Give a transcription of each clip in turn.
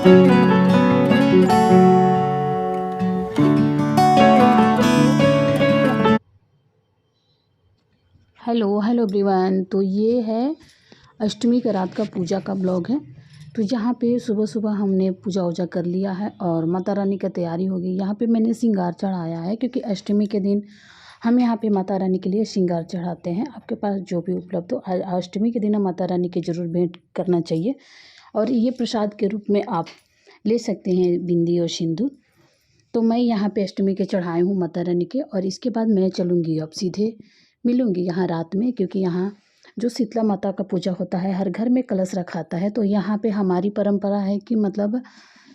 Hello hello everyone. तो ये है अष्टमी का रात का पूजा का ब्लॉग है। तो यहाँ पे सुबह सुबह हमने पूजा वूजा कर लिया है और माता रानी का तैयारी हो गई। यहाँ पे मैंने श्रृंगार चढ़ाया है क्योंकि अष्टमी के दिन हम यहाँ पे माता रानी के लिए श्रृंगार चढ़ाते हैं। आपके पास जो भी उपलब्ध हो, अष्टमी के दिन हम माता रानी की ज़रूर भेंट करना चाहिए। और ये प्रसाद के रूप में आप ले सकते हैं बिंदी और सिंदूर। तो मैं यहाँ पे अष्टमी के चढ़ाई हूँ माता रानी के, और इसके बाद मैं चलूँगी अब सीधे मिलूँगी यहाँ रात में, क्योंकि यहाँ जो शीतला माता का पूजा होता है, हर घर में कलश रखाता है। तो यहाँ पे हमारी परंपरा है कि मतलब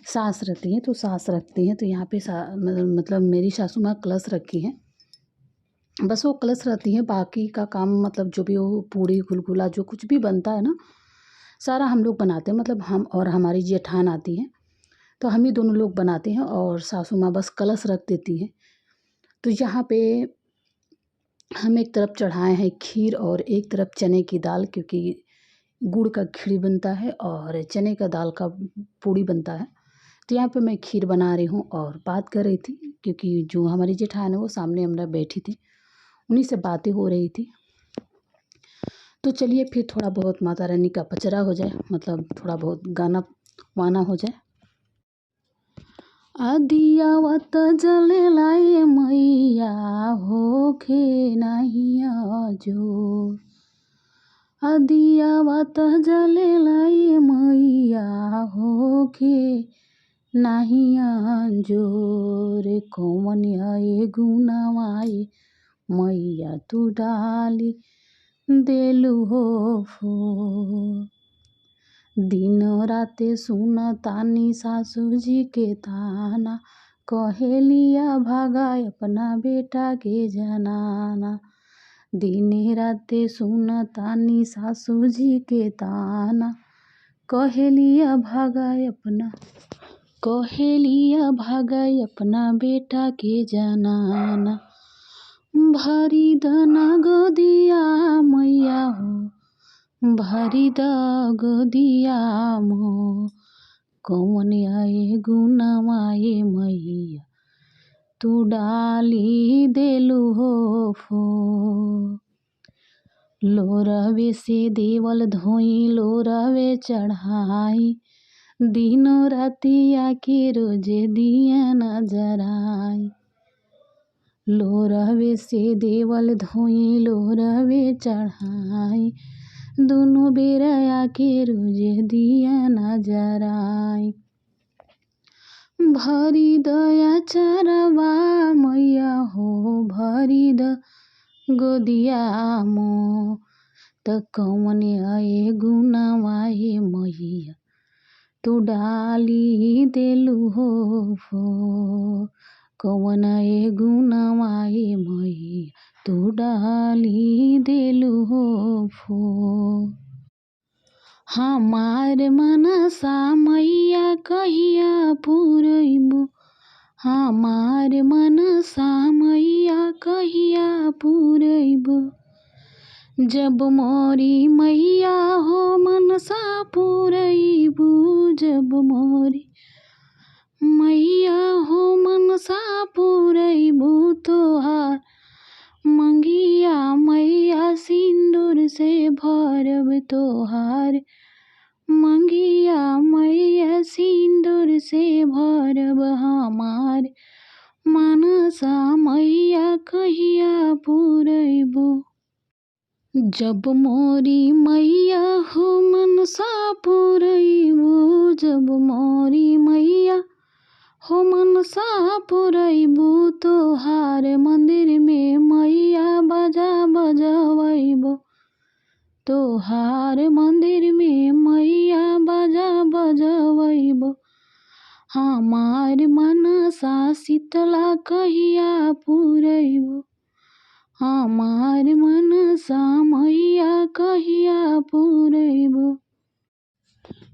सास रहती हैं तो सास रखती हैं। तो यहाँ पे मतलब मेरी सासू माँ कलश रखी हैं, बस वो कलश रहती हैं। बाकी का काम मतलब जो भी वो पूड़ी गुलगुला जो कुछ भी बनता है ना, सारा हम लोग बनाते हैं। मतलब हम और हमारी जेठान आती हैं तो हम ही दोनों लोग बनाते हैं और सासू माँ बस कलश रख देती हैं। तो यहाँ पे हम एक तरफ चढ़ाए हैं खीर और एक तरफ चने की दाल, क्योंकि गुड़ का खीर बनता है और चने का दाल का पूड़ी बनता है। तो यहाँ पे मैं खीर बना रही हूँ और बात कर रही थी, क्योंकि जो हमारी जेठान है वो सामने हमरा बैठी थी, उन्हीं से बातें हो रही थी। तो चलिए फिर थोड़ा बहुत माता रानी का पचरा हो जाए, मतलब थोड़ा बहुत गाना वाना हो जाए। आदियावत जलेलाए मैया होखे नाहिया जो, आदियावत जलेलाए मैया होखे नाहिया जो रे कौन आए गुनावाए मैया तू डाली देलू हो फो। दिन राते सुन तानी सासू जी के ताना, कहेलिया भागाय अपना बेटा के जनाना। दिन राते सुन तानी सासू जी के ताना, कहेलिया भागाय अपना बेटा के जनाना। भरी दना गोदिया मैया हो, भरी द गोदिया मो, कौन आए गुनावाए मैया तू डाली देलू हो फो। लोरवे से देवल धोई लोरवे चढ़ाई, दिनों रातिया के रोजे दिया नजराई। लोरवे से देवल धोई लोरवे चढ़ाई, दोनों बेरया के रोजे दिया नजराई। भरी दया चरवा मैया हो, भरी द गोदिया मो, त कौन आए गुनावाए मैया तू डाली देलू हो फो। कौन आए गुनावाए मैया तू डाली देलू हो फो। हमार मनसा मैया कहिया पुरैबो, हमार मनसा मैया कहिया पुरैबो। जब मोरी मैया हो मनसा पुरैबो, जब मोरी मैया हो मनसा पुरैबो। तोहार मंगिया मैया सिंदूर से भरब, तोहार मंगिया मैया सिंदूर से भरब। हमार मनसा मैया कहिया पुरैबो। जब मोरी मैया हो मनसा पुरैबो, जब मोरी मैया हो मनसा पुरैबो। तोहार मंदिर में मैया बाजा बजवैबो, तोहार मंदिर में मैया बाजा बजवैबो। हमार मनसा शीतला कहिया पुरैबो, हमार मनसा मैया कहिया पुरैबो।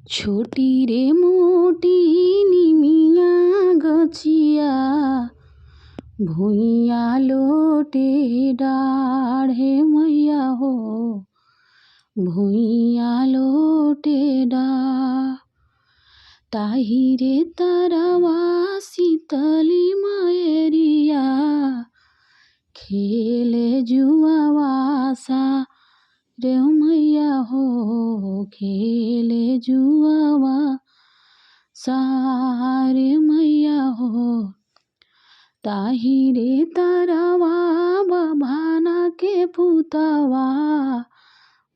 छोटी रे मोटी निमिया गछिया, भुइया लोटे डाढ़े मैया हो, भुइया लोटे डाढ़। ताहिरे तरवा शीतली मयरिया खेले जुआवासा रे मैया हो खेले जुआवा सारे मैया हो। ताहिरे तरवा बभाना के पुतवा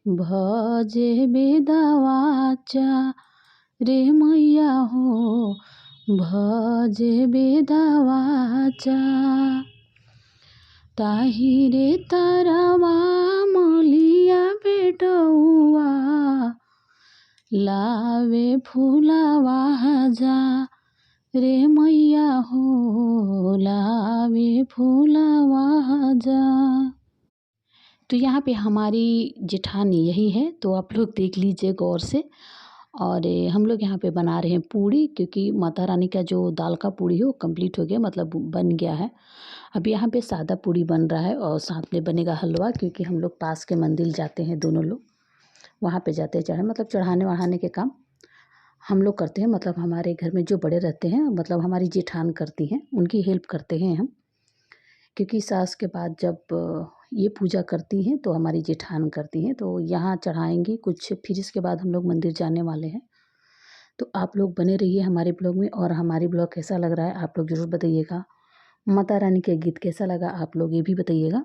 भजे बेदवाचा रे मैया हो भजे बेदवाचा। ताहिरे तरवा मलिया बेटौआ लावे फूलवा जा रे मैया हो लावे फूलवा जा। तो यहाँ पे हमारी जेठानी यही है, तो आप लोग देख लीजिए गौर से। और हम लोग यहाँ पे बना रहे हैं पूड़ी, क्योंकि माता रानी का जो दाल का पूड़ी है वो कंप्लीट हो गया, मतलब बन गया है। अब यहाँ पे सादा पूड़ी बन रहा है और साथ में बनेगा हलवा, क्योंकि हम लोग पास के मंदिर जाते हैं, दोनों लोग वहाँ पे जाते हैं, मतलब चढ़ाने वढ़ाने के काम हम लोग करते हैं। मतलब हमारे घर में जो बड़े रहते हैं, मतलब हमारी जेठान करती हैं, उनकी हेल्प करते हैं हम, क्योंकि सास के बाद जब ये पूजा करती हैं तो हमारी जेठान करती हैं। तो यहाँ चढ़ाएंगी कुछ, फिर इसके बाद हम लोग मंदिर जाने वाले हैं। तो आप लोग बने रहिए हमारे ब्लॉग में, और हमारी ब्लॉग कैसा लग रहा है आप लोग ज़रूर बताइएगा। माता रानी का गीत कैसा लगा आप लोग ये भी बताइएगा।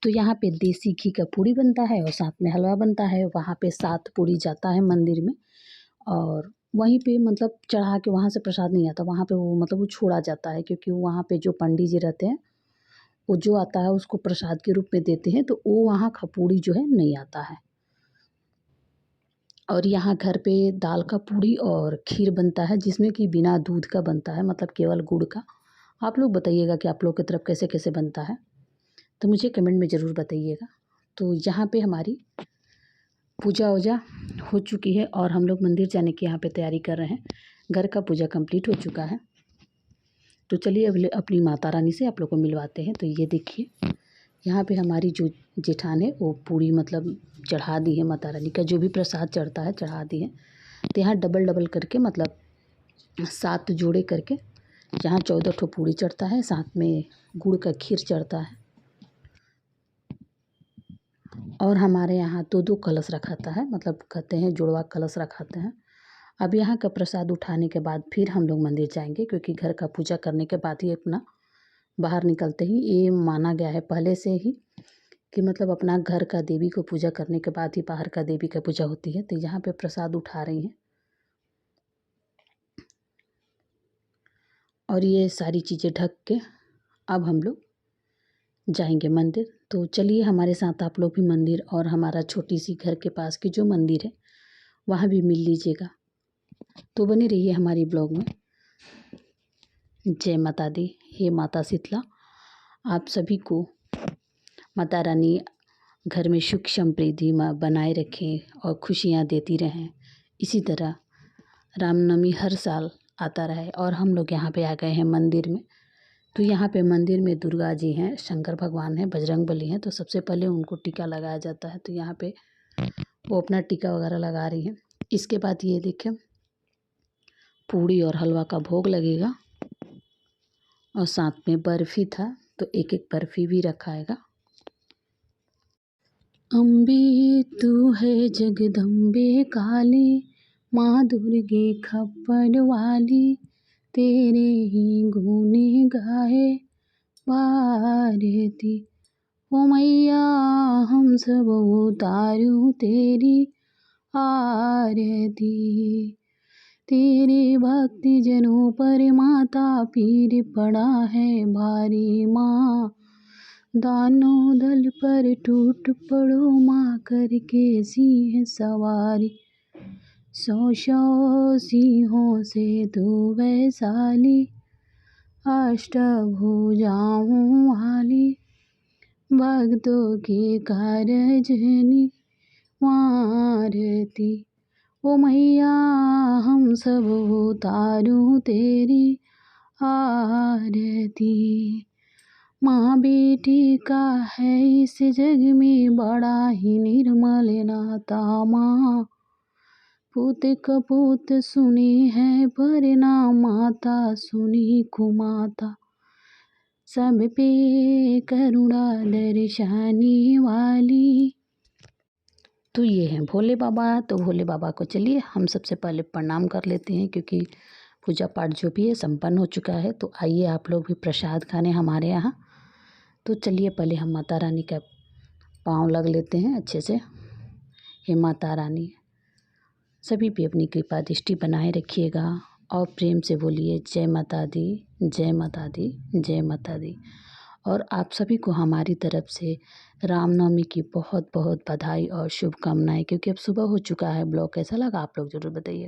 तो यहाँ पे देसी घी का पूड़ी बनता है और साथ में हलवा बनता है। वहाँ पे 7 पूड़ी जाता है मंदिर में, और वहीं पे मतलब चढ़ा के वहाँ से प्रसाद नहीं आता, वहाँ पे वो मतलब वो छोड़ा जाता है, क्योंकि वहाँ पे जो पंडित जी रहते हैं वो जो आता है उसको प्रसाद के रूप में देते हैं, तो वो वहाँ का पूड़ी जो है नहीं आता है। और यहाँ घर पे दाल का पूड़ी और खीर बनता है, जिसमें कि बिना दूध का बनता है, मतलब केवल गुड़ का। आप लोग बताइएगा कि आप लोग की तरफ कैसे कैसे बनता है, तो मुझे कमेंट में ज़रूर बताइएगा। तो यहाँ पे हमारी पूजा वूजा हो चुकी है और हम लोग मंदिर जाने की यहाँ पे तैयारी कर रहे हैं। घर का पूजा कंप्लीट हो चुका है। तो चलिए अब अपनी माता रानी से आप लोग को मिलवाते हैं। तो ये देखिए यहाँ पे हमारी जो जेठान है वो पूरी मतलब चढ़ा दी है, माता रानी का जो भी प्रसाद चढ़ता है चढ़ा दी है। तो यहाँ डबल डबल करके मतलब 7 जोड़े करके, जहाँ 14 ठो पूड़ी चढ़ता है, साथ में गुड़ का खीर चढ़ता है। और हमारे यहाँ 2-2 कलश रखाता है, मतलब कहते हैं जुड़वा कलश रखाते हैं। अब यहाँ का प्रसाद उठाने के बाद फिर हम लोग मंदिर जाएंगे, क्योंकि घर का पूजा करने के बाद ही अपना बाहर निकलते ही ये माना गया है पहले से ही कि मतलब अपना घर का देवी को पूजा करने के बाद ही बाहर का देवी का पूजा होती है। तो यहाँ पे प्रसाद उठा रही हैं और ये सारी चीज़ें ढक के अब हम लोग जाएंगे मंदिर। तो चलिए हमारे साथ आप लोग भी मंदिर और हमारा छोटी सी घर के पास की जो मंदिर है वहाँ भी मिल लीजिएगा। तो बने रहिए हमारी ब्लॉग में। जय माता दी, हे माता शीतला, आप सभी को माता रानी घर में सुख समृद्धि बनाए रखें और खुशियाँ देती रहें। इसी तरह रामनवमी हर साल आता रहे। और हम लोग यहाँ पे आ गए हैं मंदिर में। तो यहाँ पे मंदिर में दुर्गा जी हैं, शंकर भगवान हैं, बजरंगबली हैं। तो सबसे पहले उनको टीका लगाया जाता है। तो यहाँ पे वो अपना टीका वगैरह लगा रही हैं। इसके बाद ये देखें पूड़ी और हलवा का भोग लगेगा और साथ में बर्फ़ी था, तो एक एक बर्फ़ी भी रखाएगा। अम्बे तू है जगदम्बे काली, माँ दुर्गे खप्पर वाली, तेरे ही गुने गाए भारती। ओ मैया हम सब उतारूं तेरी आरती, तेरे भक्ति जनों पर माता पीर पड़ा है भारी। माँ दानों दल पर टूट पड़ो, माँ करके सिंह सवारी। 100 सिंहों से तू वैशाली, अष्टभुजाओं वाली, भक्तों की कारजनी आरती। ओ मैया हम सब उतारूं तेरी आरती। माँ बेटी का है इस जग में बड़ा ही निर्मल नाता, माँ पूत कपूत सुनी है पर ना माता सुनी कुमाता, सब पे करुणा दर्शाने वाली। तो ये हैं भोले बाबा। तो भोले बाबा को चलिए हम सबसे पहले प्रणाम कर लेते हैं, क्योंकि पूजा पाठ जो भी है संपन्न हो चुका है। तो आइए आप लोग भी प्रसाद खाने हमारे यहाँ। तो चलिए पहले हम माता रानी का पाँव लग लेते हैं अच्छे से। हे माता रानी, सभी पे अपनी कृपा दृष्टि बनाए रखिएगा और प्रेम से बोलिए जय माता दी, जय माता दी, जय माता दी। और आप सभी को हमारी तरफ से रामनवमी की बहुत बहुत बधाई और शुभकामनाएं, क्योंकि अब सुबह हो चुका है। ब्लॉग कैसा लगा आप लोग ज़रूर बताइए।